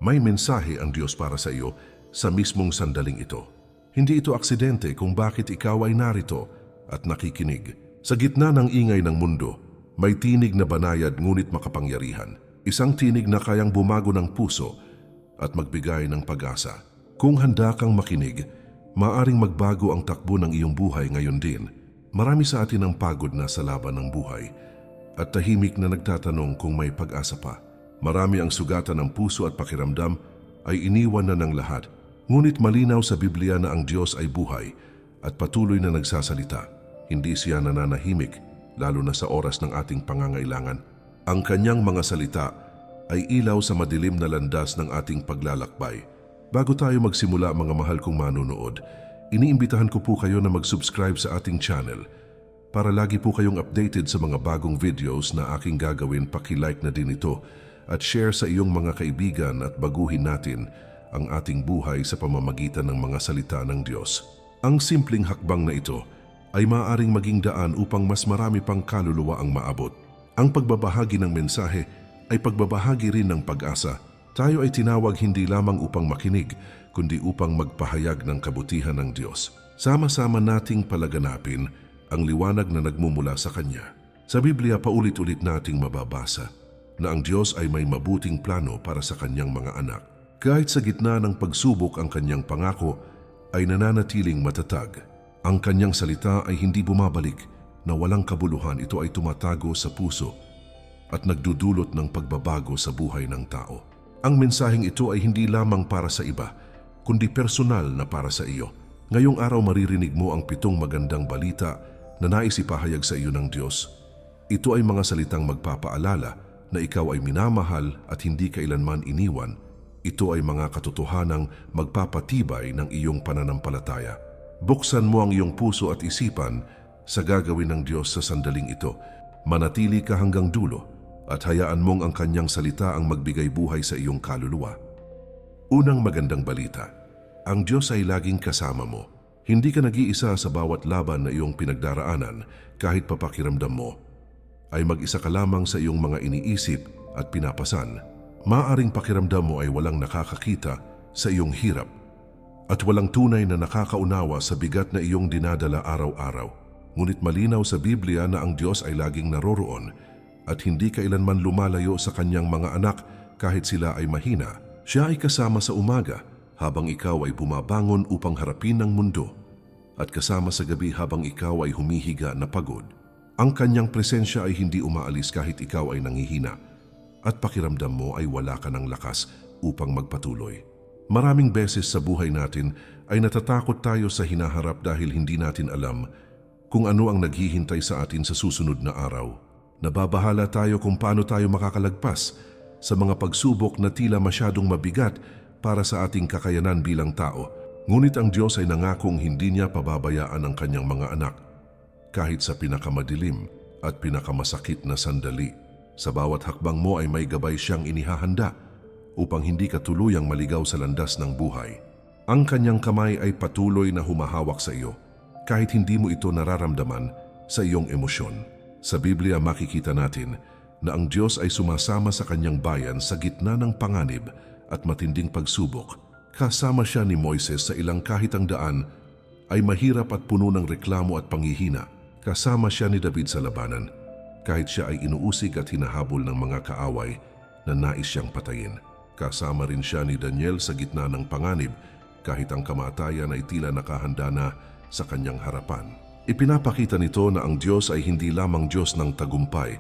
May mensahe ang Diyos para sa iyo sa mismong sandaling ito. Hindi ito aksidente kung bakit ikaw ay narito at nakikinig. Sa gitna ng ingay ng mundo, may tinig na banayad ngunit makapangyarihan. Isang tinig na kayang bumago ng puso at magbigay ng pag-asa. Kung handa kang makinig, maaring magbago ang takbo ng iyong buhay ngayon din. Marami sa atin ang pagod na sa laban ng buhay at tahimik na nagtatanong kung may pag-asa pa. Marami ang sugatan ng puso at pakiramdam ay iniwan na ng lahat. Ngunit malinaw sa Biblia na ang Diyos ay buhay at patuloy na nagsasalita. Hindi siya nananahimik, lalo na sa oras ng ating pangangailangan. Ang kanyang mga salita ay ilaw sa madilim na landas ng ating paglalakbay. Bago tayo magsimula, mga mahal kong manunood, iniimbitahan ko po kayo na mag-subscribe sa ating channel para lagi po kayong updated sa mga bagong videos na aking gagawin. Paki-like na din ito at share sa iyong mga kaibigan at baguhin natin ang ating buhay sa pamamagitan ng mga salita ng Diyos. Ang simpleng hakbang na ito ay maaaring maging daan upang mas marami pang kaluluwa ang maabot. Ang pagbabahagi ng mensahe ay pagbabahagi rin ng pag-asa. Tayo ay tinawag hindi lamang upang makinig, kundi upang magpahayag ng kabutihan ng Diyos. Sama-sama nating palaganapin ang liwanag na nagmumula sa Kanya. Sa Biblia, paulit-ulit nating mababasa na ang Diyos ay may mabuting plano para sa Kanyang mga anak. Kahit sa gitna ng pagsubok, ang Kanyang pangako ay nananatiling matatag. Ang Kanyang salita ay hindi bumabalik na walang kabuluhan. Ito ay tumatago sa puso at nagdudulot ng pagbabago sa buhay ng tao. Ang mensaheng ito ay hindi lamang para sa iba, kundi personal na para sa iyo. Ngayong araw maririnig mo ang 7 magandang balita na nais ipahayag sa iyo ng Diyos. Ito ay mga salitang magpapaalala na ikaw ay minamahal at hindi kailanman iniwan. Ito ay mga katotohanang magpapatibay ng iyong pananampalataya. Buksan mo ang iyong puso at isipan sa gagawin ng Diyos sa sandaling ito. Manatili ka hanggang dulo at hayaan mong ang Kanyang salita ang magbigay buhay sa iyong kaluluwa. Unang magandang balita, ang Diyos ay laging kasama mo. Hindi ka nag-iisa sa bawat laban na iyong pinagdaraanan. Kahit papakiramdam mo ay mag-isa ka lamang sa iyong mga iniisip at pinapasan. Maaring pakiramdam mo ay walang nakakakita sa iyong hirap at walang tunay na nakakaunawa sa bigat na iyong dinadala araw-araw. Ngunit malinaw sa Biblia na ang Diyos ay laging naroroon at hindi kailanman lumalayo sa Kanyang mga anak kahit sila ay mahina. Siya ay kasama sa umaga habang ikaw ay bumabangon upang harapin ang mundo at kasama sa gabi habang ikaw ay humihiga na pagod. Ang Kanyang presensya ay hindi umaalis kahit ikaw ay nanghihina at pakiramdam mo ay wala ka ng lakas upang magpatuloy. Maraming beses sa buhay natin ay natatakot tayo sa hinaharap dahil hindi natin alam kung ano ang naghihintay sa atin sa susunod na araw. Nababahala tayo kung paano tayo makakalagpas sa mga pagsubok na tila masyadong mabigat para sa ating kakayanan bilang tao. Ngunit ang Diyos ay nangakong hindi niya pababayaan ang Kanyang mga anak. Kahit sa pinakamadilim at pinakamasakit na sandali, sa bawat hakbang mo ay may gabay siyang inihahanda upang hindi ka tuluyang maligaw sa landas ng buhay. Ang Kanyang kamay ay patuloy na humahawak sa iyo, kahit hindi mo ito nararamdaman sa iyong emosyon. Sa Biblia makikita natin na ang Diyos ay sumasama sa Kanyang bayan sa gitna ng panganib at matinding pagsubok. Kasama siya ni Moises sa ilang kahit ang daan ay mahirap at puno ng reklamo at panghihina. Kasama siya ni David sa labanan, kahit siya ay inuusig at hinahabol ng mga kaaway na nais siyang patayin. Kasama rin siya ni Daniel sa gitna ng panganib, kahit ang kamatayan ay tila nakahanda na sa kanyang harapan. Ipinapakita nito na ang Diyos ay hindi lamang Diyos ng tagumpay,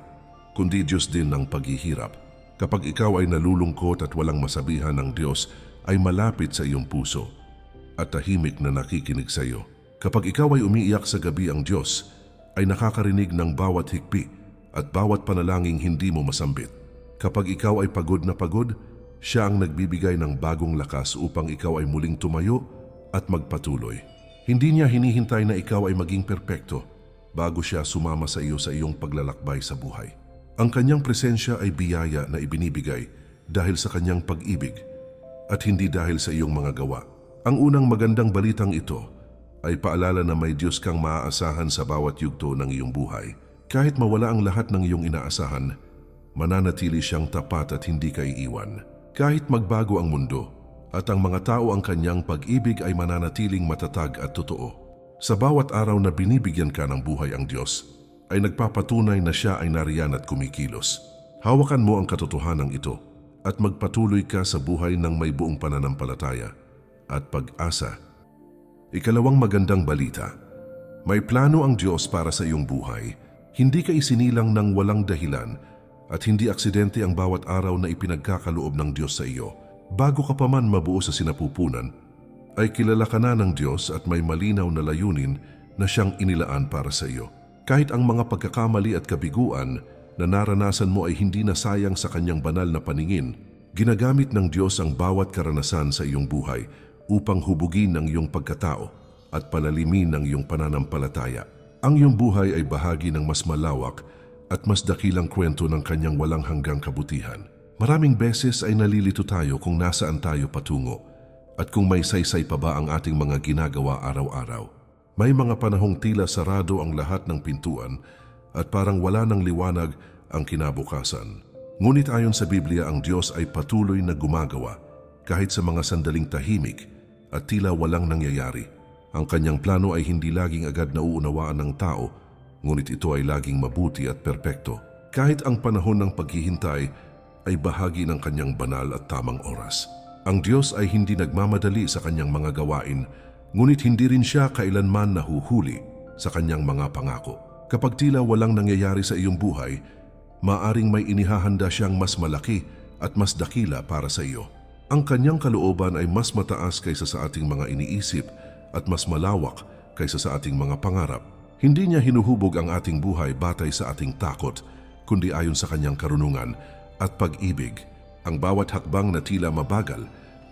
kundi Diyos din ng paghihirap. Kapag ikaw ay nalulungkot at walang masabihan, ng Diyos ay malapit sa iyong puso at tahimik na nakikinig sa iyo. Kapag ikaw ay umiiyak sa gabi, ang Diyos ay nakakarinig ng bawat hikbi at bawat panalangin hindi mo masambit. Kapag ikaw ay pagod na pagod, siya ang nagbibigay ng bagong lakas upang ikaw ay muling tumayo at magpatuloy. Hindi niya hinihintay na ikaw ay maging perpekto bago siya sumama sa iyo sa iyong paglalakbay sa buhay. Ang Kanyang presensya ay biyaya na ibinibigay dahil sa Kanyang pag-ibig at hindi dahil sa iyong mga gawa. Ang unang magandang balitang ito ay paalala na may Diyos kang maaasahan sa bawat yugto ng iyong buhay. Kahit mawala ang lahat ng iyong inaasahan, mananatili siyang tapat at hindi ka iiwan. Kahit magbago ang mundo at ang mga tao, ang kanyang pag-ibig ay mananatiling matatag at totoo. Sa bawat araw na binibigyan ka ng buhay ang Diyos, ay nagpapatunay na siya ay nariyan at kumikilos. Hawakan mo ang katotohanan ito at magpatuloy ka sa buhay ng may buong pananampalataya at pag-asa. Ikalawang magandang balita. May plano ang Diyos para sa iyong buhay. Hindi ka isinilang ng walang dahilan at hindi aksidente ang bawat araw na ipinagkakaloob ng Diyos sa iyo. Bago ka pa man mabuo sa sinapupunan, ay kilala ka na ng Diyos at may malinaw na layunin na siyang inilaan para sa iyo. Kahit ang mga pagkakamali at kabiguan na naranasan mo ay hindi na sayang sa kanyang banal na paningin, ginagamit ng Diyos ang bawat karanasan sa iyong buhay upang hubugin ang iyong pagkatao at palalimin ang iyong pananampalataya. Ang iyong buhay ay bahagi ng mas malawak at mas dakilang kwento ng kanyang walang hanggang kabutihan. Maraming beses ay nalilito tayo kung nasaan tayo patungo at kung may saysay pa ba ang ating mga ginagawa araw-araw. May mga panahong tila sarado ang lahat ng pintuan at parang wala ng liwanag ang kinabukasan. Ngunit ayon sa Biblia, ang Diyos ay patuloy na gumagawa kahit sa mga sandaling tahimik at tila walang nangyayari. Ang kanyang plano ay hindi laging agad nauunawaan ng tao, ngunit ito ay laging mabuti at perpekto. Kahit ang panahon ng paghihintay ay bahagi ng kanyang banal at tamang oras. Ang Diyos ay hindi nagmamadali sa kanyang mga gawain, ngunit hindi rin siya kailanman nahuhuli sa kanyang mga pangako. Kapag tila walang nangyayari sa iyong buhay, maaring may inihahanda siyang mas malaki at mas dakila para sa iyo. Ang kanyang kalooban ay mas mataas kaysa sa ating mga iniisip at mas malawak kaysa sa ating mga pangarap. Hindi niya hinuhubog ang ating buhay batay sa ating takot, kundi ayon sa kanyang karunungan at pag-ibig. Ang bawat hakbang na tila mabagal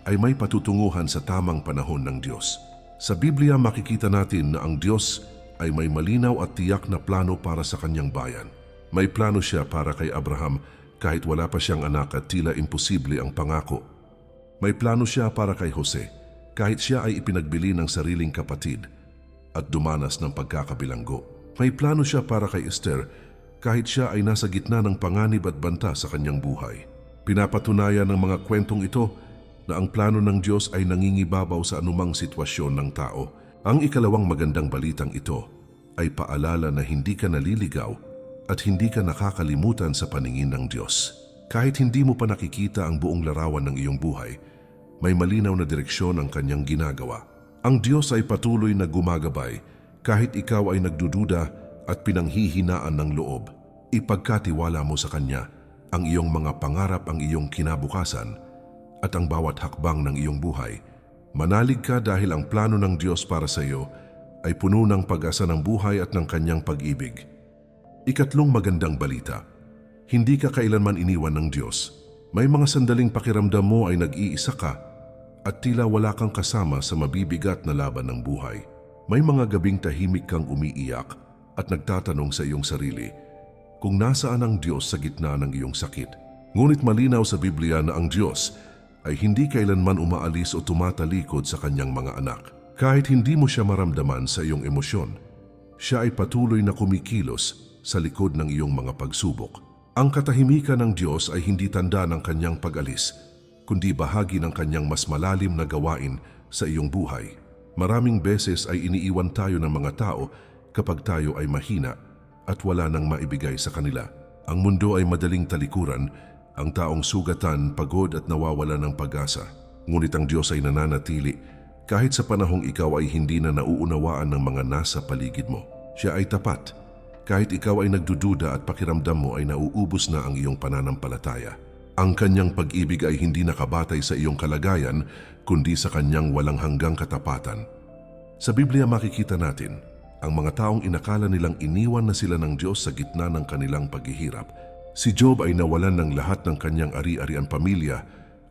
ay may patutunguhan sa tamang panahon ng Diyos. Sa Biblia makikita natin na ang Diyos ay may malinaw at tiyak na plano para sa kanyang bayan. May plano siya para kay Abraham kahit wala pa siyang anak at tila imposible ang pangako. May plano siya para kay Jose kahit siya ay ipinagbili ng sariling kapatid at dumanas ng pagkakabilanggo. May plano siya para kay Esther kahit siya ay nasa gitna ng panganib at banta sa kanyang buhay. Pinapatunayan ng mga kwentong ito na ang plano ng Diyos ay nangingibabaw sa anumang sitwasyon ng tao. Ang ikalawang magandang balitang ito ay paalala na hindi ka naliligaw at hindi ka nakakalimutan sa paningin ng Diyos. Kahit hindi mo pa nakikita ang buong larawan ng iyong buhay, may malinaw na direksyon ang kanyang ginagawa. Ang Diyos ay patuloy na gumagabay kahit ikaw ay nagdududa at pinanghihinaan ng loob. Ipagkatiwala mo sa Kanya ang iyong mga pangarap, ang iyong kinabukasan at ang bawat hakbang ng iyong buhay. Manalig ka dahil ang plano ng Diyos para sa iyo ay puno ng pag-asa ng buhay at ng Kanyang pag-ibig. Ikatlong magandang balita. Hindi ka kailanman iniwan ng Diyos. May mga sandaling pakiramdam mo ay nag-iisa ka at tila wala kang kasama sa mabibigat na laban ng buhay. May mga gabing tahimik kang umiiyak at nagtatanong sa iyong sarili kung nasaan ang Diyos sa gitna ng iyong sakit. Ngunit malinaw sa Biblia na ang Diyos ay hindi kailanman umaalis o tumatalikod sa kanyang mga anak. Kahit hindi mo siya maramdaman sa iyong emosyon, siya ay patuloy na kumikilos sa likod ng iyong mga pagsubok. Ang katahimikan ng Diyos ay hindi tanda ng kanyang pag-alis, kundi bahagi ng kanyang mas malalim na gawain sa iyong buhay. Maraming beses ay iniiwan tayo ng mga tao kapag tayo ay mahina at wala nang maibigay sa kanila. Ang mundo ay madaling talikuran, ang taong sugatan, pagod at nawawala ng pag-asa. Ngunit ang Diyos ay nananatili kahit sa panahong ikaw ay hindi na nauunawaan ng mga nasa paligid mo. Siya ay tapat kahit ikaw ay nagdududa at pakiramdam mo ay nauubos na ang iyong pananampalataya. Ang kanyang pag-ibig ay hindi nakabatay sa iyong kalagayan, kundi sa kanyang walang hanggang katapatan. Sa Biblia makikita natin ang mga taong inakala nilang iniwan na sila ng Diyos sa gitna ng kanilang paghihirap. Si Job ay nawalan ng lahat ng kanyang ari-arian pamilya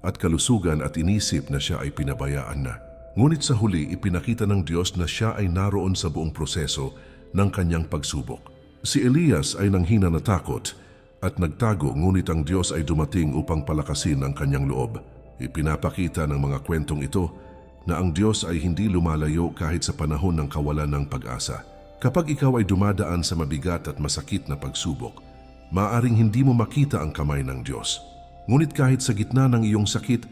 at kalusugan at inisip na siya ay pinabayaan na. Ngunit sa huli, ipinakita ng Diyos na siya ay naroon sa buong proseso ng kanyang pagsubok. Si Elias ay nanghina na takot at nagtago, ngunit ang Diyos ay dumating upang palakasin ang kanyang loob. Ipinapakita ng mga kwentong ito na ang Diyos ay hindi lumalayo kahit sa panahon ng kawalan ng pag-asa. Kapag ikaw ay dumadaan sa mabigat at masakit na pagsubok, maaaring hindi mo makita ang kamay ng Diyos. Ngunit kahit sa gitna ng iyong sakit,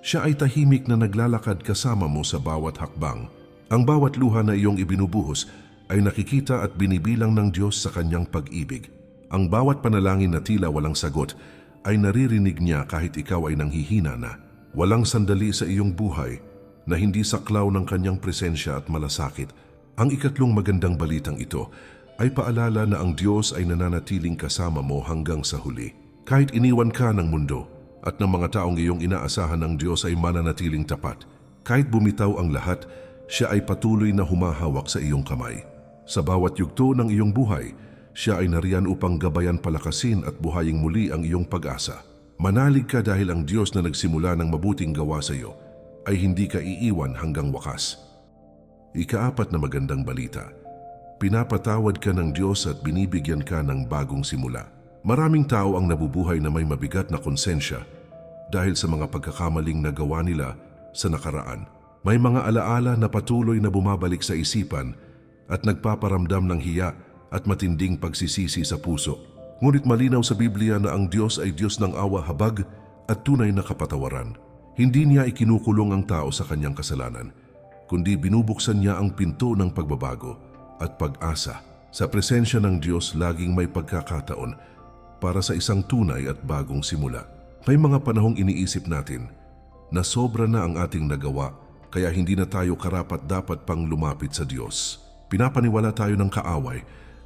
siya ay tahimik na naglalakad kasama mo sa bawat hakbang. Ang bawat luha na iyong ibinubuhos ay nakikita at binibilang ng Diyos sa kanyang pag-ibig. Ang bawat panalangin na tila walang sagot ay naririnig niya kahit ikaw ay nanghihina na. Walang sandali sa iyong buhay na hindi saklaw ng kanyang presensya at malasakit. Ang ikatlong magandang balitang ito ay paalala na ang Diyos ay nananatiling kasama mo hanggang sa huli. Kahit iniwan ka ng mundo at ng mga taong iyong inaasahan ng Diyos ay mananatiling tapat. Kahit bumitaw ang lahat, siya ay patuloy na humahawak sa iyong kamay. Sa bawat yugto ng iyong buhay, siya ay nariyan upang gabayan, palakasin at buhayin muli ang iyong pag-asa. Manalig ka dahil ang Diyos na nagsimula ng mabuting gawa sa iyo ay hindi ka iiwan hanggang wakas. Ikaapat na magandang balita. Pinapatawad ka ng Diyos at binibigyan ka ng bagong simula. Maraming tao ang nabubuhay na may mabigat na konsensya dahil sa mga pagkakamaling nagawa nila sa nakaraan. May mga alaala na patuloy na bumabalik sa isipan at nagpaparamdam ng hiya at matinding pagsisisi sa puso. Ngunit malinaw sa Biblia na ang Diyos ay Diyos ng awa, habag at tunay na kapatawaran. Hindi niya ikinukulong ang tao sa kanyang kasalanan, kundi binubuksan niya ang pinto ng pagbabago at pag-asa. Sa presensya ng Diyos, laging may pagkakataon para sa isang tunay at bagong simula. May mga panahong iniisip natin na sobra na ang ating nagawa, kaya hindi na tayo karapat-dapat pang lumapit sa Diyos. Pinapaniwala tayo ng kaaway,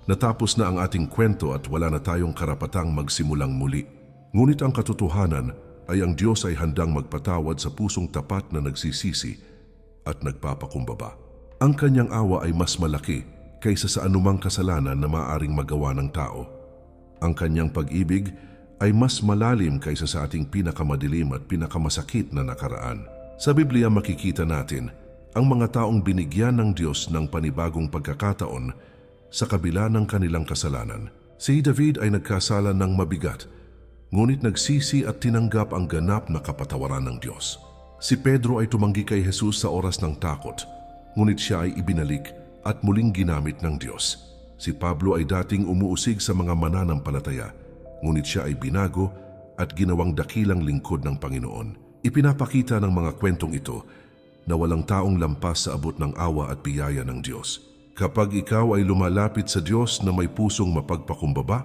natapos na ang ating kwento at wala na tayong karapatang magsimulang muli. Ngunit ang katotohanan ay ang Diyos ay handang magpatawad sa pusong tapat na nagsisisi at nagpapakumbaba. Ang kanyang awa ay mas malaki kaysa sa anumang kasalanan na maaaring magawa ng tao. Ang kanyang pag-ibig ay mas malalim kaysa sa ating pinakamadilim at pinakamasakit na nakaraan. Sa Biblia makikita natin ang mga taong binigyan ng Diyos ng panibagong pagkakataon sa kabila ng kanilang kasalanan. Si David ay nagkasala ng mabigat, ngunit nagsisi at tinanggap ang ganap na kapatawaran ng Diyos. Si Pedro ay tumanggi kay Jesus sa oras ng takot, ngunit siya ay ibinalik at muling ginamit ng Diyos. Si Pablo ay dating umuusig sa mga mananampalataya, ngunit siya ay binago at ginawang dakilang lingkod ng Panginoon. Ipinapakita ng mga kwentong ito na walang taong lampas sa abot ng awa at biyaya ng Diyos. Kapag ikaw ay lumalapit sa Diyos na may pusong mapagpakumbaba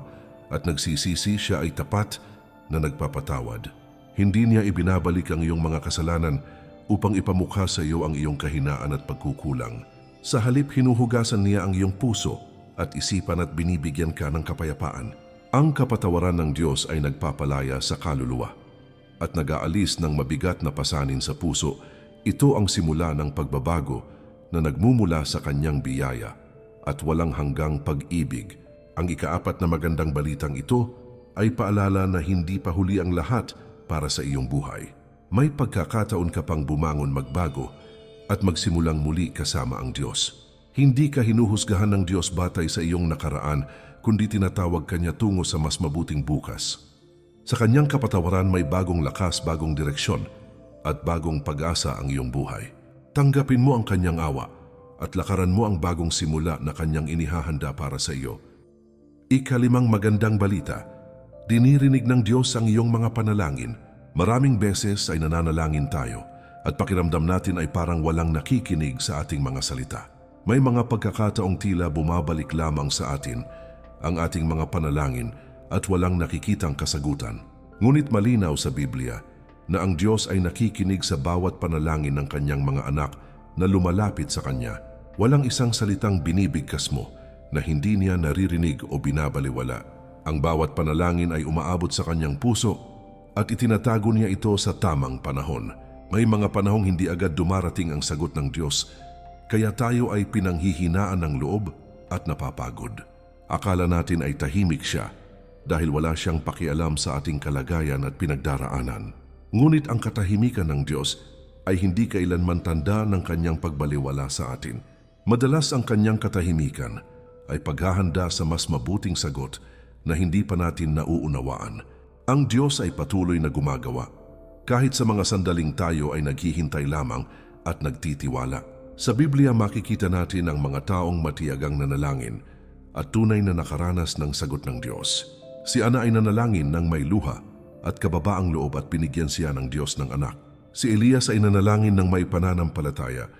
at nagsisisi, siya ay tapat na nagpapatawad. Hindi niya ibinabalik ang iyong mga kasalanan upang ipamukha sa iyo ang iyong kahinaan at pagkukulang. Sa halip, hinuhugasan niya ang iyong puso at isipan at binibigyan ka ng kapayapaan. Ang kapatawaran ng Diyos ay nagpapalaya sa kaluluwa at nag-aalis ng mabigat na pasanin sa puso. Ito ang simula ng pagbabago na nagmumula sa kanyang biyaya at walang hanggang pag-ibig. Ang ikaapat na magandang balitang ito ay paalala na hindi pa huli ang lahat para sa iyong buhay. May pagkakataon ka pang bumangon, magbago at magsimulang muli kasama ang Diyos. Hindi ka hinuhusgahan ng Diyos batay sa iyong nakaraan, kundi tinatawag Kanya tungo sa mas mabuting bukas. Sa Kanyang kapatawaran may bagong lakas, bagong direksyon, at bagong pag-asa ang iyong buhay. Tanggapin mo ang Kanyang awa at lakaran mo ang bagong simula na Kanyang inihahanda para sa iyo. Ikalimang magandang balita, dinirinig ng Diyos ang iyong mga panalangin. Maraming beses ay nananalangin tayo at pakiramdam natin ay parang walang nakikinig sa ating mga salita. May mga pagkakataong tila bumabalik lamang sa atin ang ating mga panalangin at walang nakikitang kasagutan. Ngunit malinaw sa Biblia na ang Diyos ay nakikinig sa bawat panalangin ng Kanyang mga anak na lumalapit sa Kanya. Walang isang salitang binibigkas mo na hindi Niya naririnig o binabaliwala. Ang bawat panalangin ay umaabot sa Kanyang puso at itinatago Niya ito sa tamang panahon. May mga panahong hindi agad dumarating ang sagot ng Diyos, kaya tayo ay pinanghihinaan ng loob at napapagod. Akala natin ay tahimik siya dahil wala siyang pakialam sa ating kalagayan at pinagdaraanan. Ngunit ang katahimikan ng Diyos ay hindi kailanman tanda ng Kanyang pagbaliwala sa atin. Madalas ang Kanyang katahimikan ay paghahanda sa mas mabuting sagot na hindi pa natin nauunawaan. Ang Diyos ay patuloy na gumagawa, kahit sa mga sandaling tayo ay naghihintay lamang at nagtitiwala. Sa Biblia makikita natin ang mga taong matiyagang nanalangin at tunay na nakaranas ng sagot ng Diyos. Si Ana ay nanalangin ng may luha at kababaang loob at binigyan siya ng Diyos ng anak. Si Elias ay nanalangin ng may pananampalataya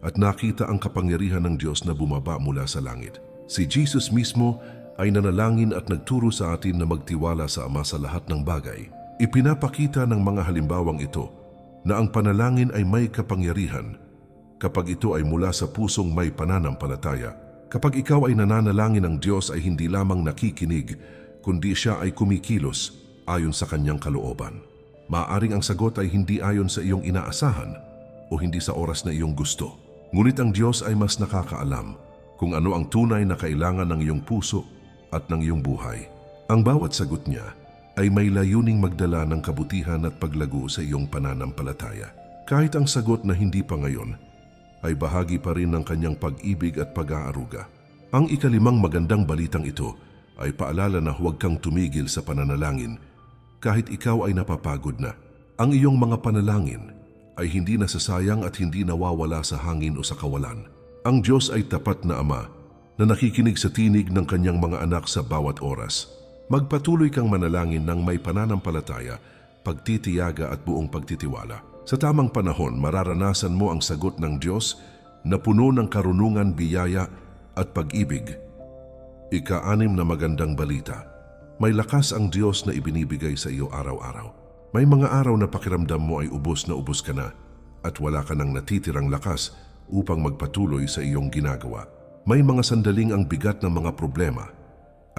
at nakita ang kapangyarihan ng Diyos na bumaba mula sa langit. Si Jesus mismo ay nanalangin at nagturo sa atin na magtiwala sa Ama sa lahat ng bagay. Ipinapakita ng mga halimbawang ito na ang panalangin ay may kapangyarihan kapag ito ay mula sa pusong may pananampalataya. Kapag ikaw ay nananalangin, ng Diyos ay hindi lamang nakikinig, kundi siya ay kumikilos ayon sa kanyang kalooban. Maaaring ang sagot ay hindi ayon sa iyong inaasahan o hindi sa oras na iyong gusto. Ngunit ang Diyos ay mas nakakaalam kung ano ang tunay na kailangan ng iyong puso at ng iyong buhay. Ang bawat sagot niya ay may layuning magdala ng kabutihan at paglago sa iyong pananampalataya. Kahit ang sagot na hindi pa ngayon, ay bahagi pa rin ng kanyang pag-ibig at pag-aaruga. Ang ikalimang magandang balitang ito ay paalala na huwag kang tumigil sa pananalangin kahit ikaw ay napapagod na. Ang iyong mga panalangin ay hindi nasasayang at hindi nawawala sa hangin o sa kawalan. Ang Diyos ay tapat na Ama na nakikinig sa tinig ng kanyang mga anak sa bawat oras. Magpatuloy kang manalangin ng may pananampalataya, pagtitiyaga at buong pagtitiwala. Sa tamang panahon, mararanasan mo ang sagot ng Diyos na puno ng karunungan, biyaya at pag-ibig. Ika-6 na magandang balita. May lakas ang Diyos na ibinibigay sa iyo araw-araw. May mga araw na pakiramdam mo ay ubos na ubos ka na at wala ka nang natitirang lakas upang magpatuloy sa iyong ginagawa. May mga sandaling ang bigat ng mga problema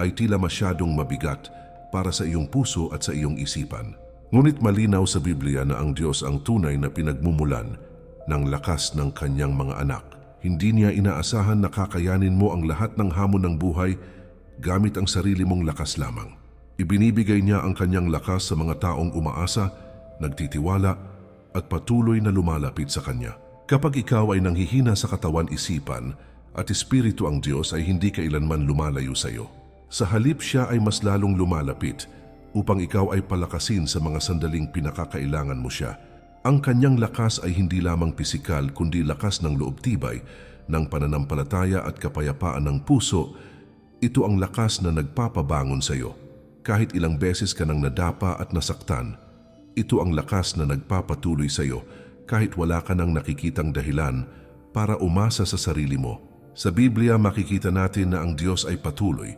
ay tila masyadong mabigat para sa iyong puso at sa iyong isipan. Ngunit malinaw sa Biblia na ang Diyos ang tunay na pinagmumulan ng lakas ng kanyang mga anak. Hindi niya inaasahan na kakayanin mo ang lahat ng hamon ng buhay gamit ang sarili mong lakas lamang. Ibinibigay niya ang kanyang lakas sa mga taong umaasa, nagtitiwala at patuloy na lumalapit sa kanya. Kapag ikaw ay nanghihina sa katawan, isipan at espiritu, ang Diyos ay hindi kailanman lumalayo sa iyo. Sa halip, siya ay mas lalong lumalapit upang ikaw ay palakasin sa mga sandaling pinakakailangan mo siya. Ang kanyang lakas ay hindi lamang pisikal kundi lakas ng loob, tibay ng pananampalataya at kapayapaan ng puso. Ito ang lakas na nagpapabangon sa iyo. Kahit ilang beses ka nang nadapa at nasaktan, ito ang lakas na nagpapatuloy sa iyo kahit wala ka nang nakikitang dahilan para umasa sa sarili mo. Sa Biblia makikita natin na ang Diyos ay patuloy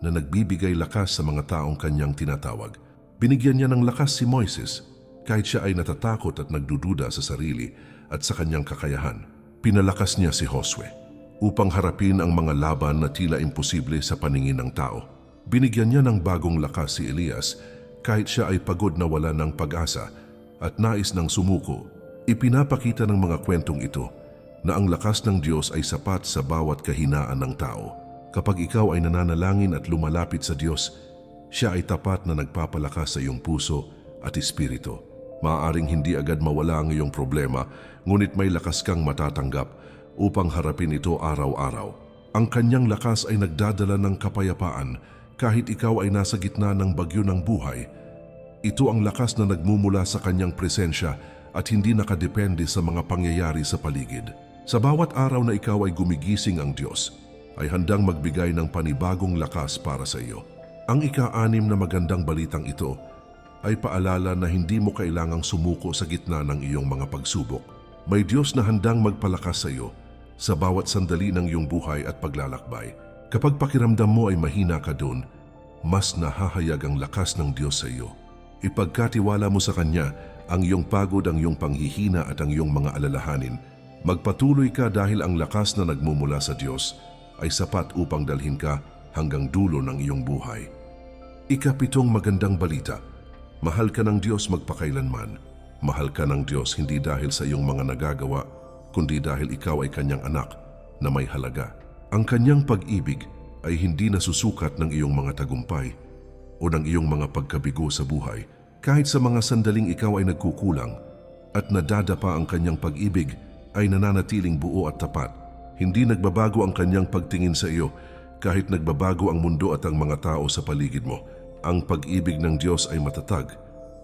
na nagbibigay lakas sa mga taong kanyang tinatawag. Binigyan niya ng lakas si Moises kahit siya ay natatakot at nagdududa sa sarili at sa kanyang kakayahan. Pinalakas niya si Josue upang harapin ang mga laban na tila imposible sa paningin ng tao. Binigyan niya ng bagong lakas si Elias kahit siya ay pagod na wala ng pag-asa at nais ng sumuko. Ipinapakita ng mga kwentong ito na ang lakas ng Diyos ay sapat sa bawat kahinaan ng tao. Kapag ikaw ay nananalangin at lumalapit sa Diyos, siya ay tapat na nagpapalakas sa iyong puso at espiritu. Maaaring hindi agad mawala ang iyong problema, ngunit may lakas kang matatanggap upang harapin ito araw-araw. Ang kanyang lakas ay nagdadala ng kapayapaan kahit ikaw ay nasa gitna ng bagyo ng buhay. Ito ang lakas na nagmumula sa kanyang presensya at hindi nakadepende sa mga pangyayari sa paligid. Sa bawat araw na ikaw ay gumigising, ang Diyos ay handang magbigay ng panibagong lakas para sa iyo. Ang ika-6 na magandang balitang ito ay paalala na hindi mo kailangang sumuko sa gitna ng iyong mga pagsubok. May Diyos na handang magpalakas sa iyo sa bawat sandali ng iyong buhay at paglalakbay. Kapag pakiramdam mo ay mahina ka doon, mas nahahayag ang lakas ng Diyos sa iyo. Ipagkatiwala mo sa Kanya ang iyong pagod, ang iyong panghihina at ang iyong mga alalahanin. Magpatuloy ka dahil ang lakas na nagmumula sa Diyos ay sapat upang dalhin ka hanggang dulo ng iyong buhay. Ika-7 magandang balita. Mahal ka ng Diyos magpakailanman. Mahal ka ng Diyos hindi dahil sa iyong mga nagagawa, kundi dahil ikaw ay Kanyang anak na may halaga. Ang Kanyang pag-ibig ay hindi nasusukat ng iyong mga tagumpay o ng iyong mga pagkabigo sa buhay. Kahit sa mga sandaling ikaw ay nagkukulang at nadadapa, ang Kanyang pag-ibig ay nananatiling buo at tapat. Hindi nagbabago ang Kanyang pagtingin sa iyo kahit nagbabago ang mundo at ang mga tao sa paligid mo. Ang pag-ibig ng Diyos ay matatag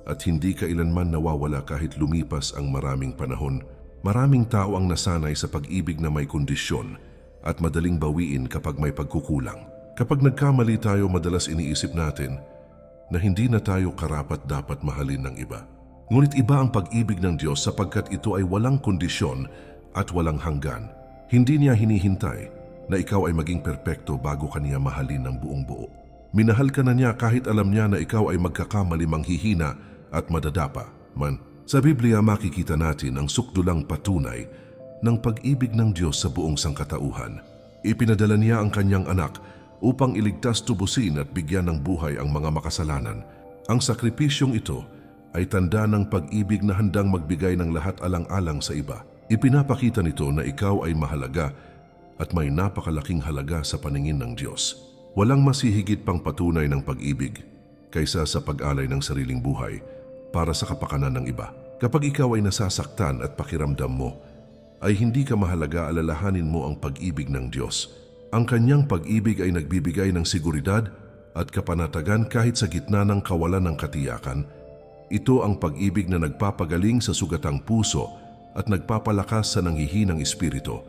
at hindi kailanman nawawala kahit lumipas ang maraming panahon. Maraming tao ang nasanay sa pag-ibig na may kondisyon at madaling bawiin kapag may pagkukulang. Kapag nagkamali tayo, madalas iniisip natin na hindi na tayo karapat-dapat mahalin ng iba. Ngunit iba ang pag-ibig ng Diyos sapagkat ito ay walang kondisyon at walang hanggan. Hindi niya hinihintay na ikaw ay maging perpekto bago kaniya mahalin ng buong buo. Minahal ka na niya kahit alam niya na ikaw ay magkakamali, manghihina at madadapa man. Sa Biblia makikita natin ang sukdulang patunay ng pag-ibig ng Diyos sa buong sangkatauhan. Ipinadala niya ang kanyang anak upang iligtas, tubusin at bigyan ng buhay ang mga makasalanan. Ang sakripisyong ito ay tanda ng pag-ibig na handang magbigay ng lahat alang-alang sa iba. Ipinapakita nito na ikaw ay mahalaga at may napakalaking halaga sa paningin ng Diyos. Walang masihigit pang patunay ng pag-ibig kaysa sa pag-alay ng sariling buhay para sa kapakanan ng iba. Kapag ikaw ay nasasaktan at pakiramdam mo ay hindi ka mahalaga, alalahanin mo ang pag-ibig ng Diyos. Ang kanyang pag-ibig ay nagbibigay ng seguridad at kapanatagan kahit sa gitna ng kawalan ng katiyakan. Ito ang pag-ibig na nagpapagaling sa sugatang puso at nagpapalakas sa nanghihinang espiritu.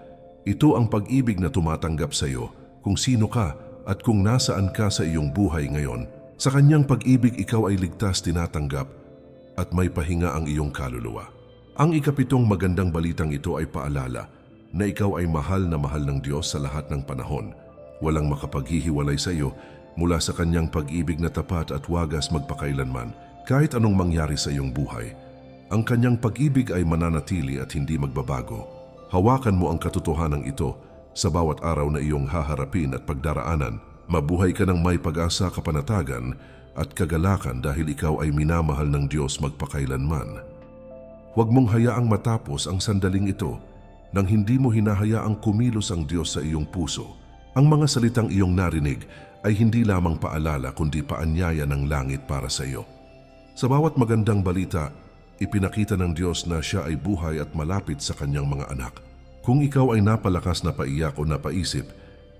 Ito ang pag-ibig na tumatanggap sa iyo kung sino ka at kung nasaan ka sa iyong buhay ngayon. Sa kanyang pag-ibig ikaw ay ligtas, tinatanggap at may pahinga ang iyong kaluluwa. Ang ikapitong magandang balitang ito ay paalala na ikaw ay mahal na mahal ng Diyos sa lahat ng panahon. Walang makapaghihiwalay sa iyo mula sa kanyang pag-ibig na tapat at wagas magpakailanman. Kahit anong mangyari sa iyong buhay, ang kanyang pag-ibig ay mananatili at hindi magbabago. Hawakan mo ang katotohanan ito sa bawat araw na iyong haharapin at pagdaraanan. Mabuhay ka ng may pag-asa, kapanatagan at kagalakan dahil ikaw ay minamahal ng Diyos magpakailanman. Huwag mong hayaang matapos ang sandaling ito nang hindi mo hinahayaang kumilos ang Diyos sa iyong puso. Ang mga salitang iyong narinig ay hindi lamang paalala kundi paanyaya ng langit para sa iyo. Sa bawat magandang balita, ipinakita ng Diyos na siya ay buhay at malapit sa kanyang mga anak. Kung ikaw ay napalakas na paiyak o napaisip,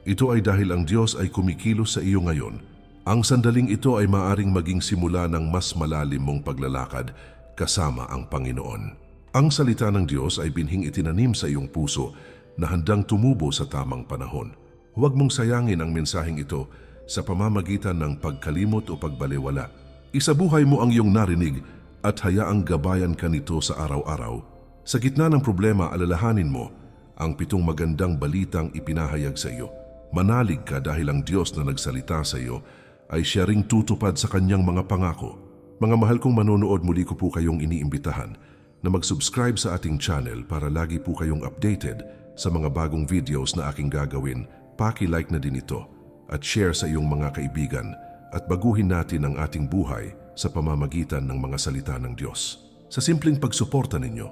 ito ay dahil ang Diyos ay kumikilos sa iyo ngayon. Ang sandaling ito ay maaring maging simula ng mas malalim mong paglalakad kasama ang Panginoon. Ang salita ng Diyos ay binhing itinanim sa iyong puso na handang tumubo sa tamang panahon. Huwag mong sayangin ang mensaheng ito sa pamamagitan ng pagkalimot o pagbalewala. Isabuhay mo ang iyong narinig at hayaang gabayan ka nito sa araw-araw. Sa gitna ng problema, alalahanin mo ang 7 magandang balitang ipinahayag sa iyo. Manalig ka dahil ang Diyos na nagsalita sa iyo ay siya ring tutupad sa kanyang mga pangako. Mga mahal kong manonood, muli ko po kayong iniimbitahan na mag-subscribe sa ating channel para lagi po kayong updated sa mga bagong videos na aking gagawin. Paki-like na din ito at share sa iyong mga kaibigan at baguhin natin ang ating buhay sa pamamagitan ng mga salita ng Diyos. Sa simpleng pagsuporta ninyo,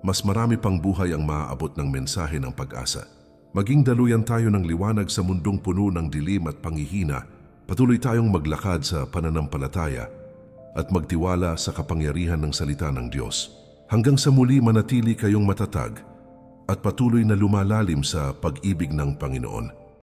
mas marami pang buhay ang maaabot ng mensahe ng pag-asa. Maging daluyan tayo ng liwanag sa mundong puno ng dilim at panghihina. Patuloy tayong maglakad sa pananampalataya at magtiwala sa kapangyarihan ng salita ng Diyos. Hanggang sa muli, manatili kayong matatag at patuloy na lumalalim sa pag-ibig ng Panginoon.